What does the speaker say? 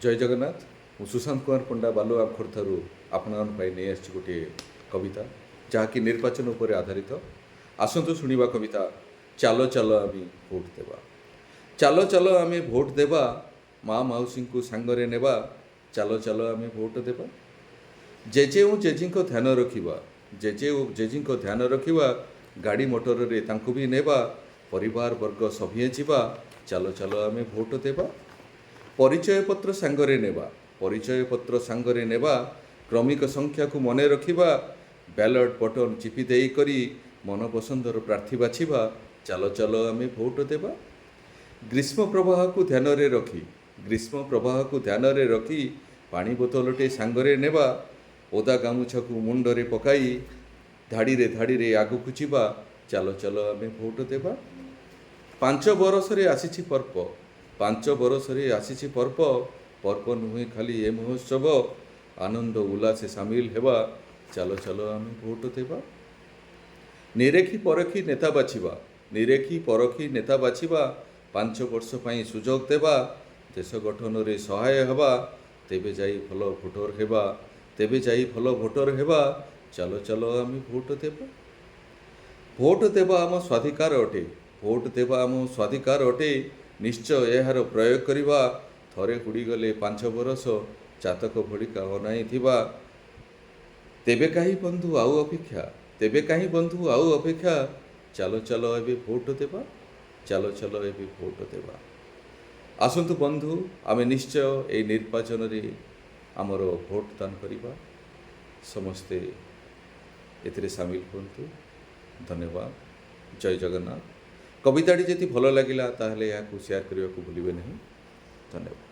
जय जगन्नाथ मु सुशांत कुमार पंडा बालुआ खोर्धारू आपण नहीं आसी गोटे कविता जहाँकि निर्वाचन उपर आधारित आसतु शुणा कविता चालो चालो आम भोट देवा। चालो चालो आम भोट देवा माँ मौसी को सांगरे नेबा। चालो चालो आम भोट देवा। जेजे और जेजी को ध्यान रखा जेजे और जेजी को ध्यान रखा गाड़ी मोटर रे तांको भी नेबा परिवार वर्ग सभिए जीवा। चालो चालो आम भोट देवा। परिचय पत्र सांगरे नेबा परिचय पत्र सांगरे नेबा क्रमिक संख्या को मने रखिबा बैलेट बटन चिपी देई करी मन पसंदर प्रार्थी बाछिबा। चालो चालो आम भोट देवा। ग्रीष्म प्रवाह को ध्यान रे रखी ग्रीष्म प्रवाह को ध्यान रे रखी पानी बोतलटे सांगरे नेबा ओदा गामुछा को मुंडरे पकाई धाड़ी रे आगु जीवा। चालो चालो आम भोट देवा। 5 बरस रे आसीछि पर्व 5 बरस रे आसीछि पर्व पर्व नुहे खाली ए महोत्सव आनंद उल्लास सामिल हेबा। चालो चालो आम भोट देवा। निरेखी परखी नेता बाछिबा निरेखी परखी नेता बाछिबा 5 वर्ष पई सुजोग देबा देश गठन रे सहाय हेबा तेबे जाई भलो भोटर हेबा तेबे जाई भलो भोटर हेबा। चालो चालो आम भोट देवा। भोट देवा आम स्वाधिकार अटे भोट देवा आम स्वाधिकार अटे निश्चय यार प्रयोग करवा थरे हुड़गले 5 बरस चातक भड़िका अनाई थिबा तेबे कहीं बंधु आउ अपेक्षा तेबे कहीं बंधु आउ अपेक्षा। चालो चालो एबे भोट देवा। चालो चालो एबे भोट देवा। आसंतु बंधु आमे निश्चय ए निर्वाचन रे आमर भोट दान करवा समस्ते एथिरे सामिल होंतु। धन्यवाद। जय जगन्नाथ। कविताटी जदि भल लगिला ताहले या शेयर करने को भूलिबे नहीं। धन्यवाद।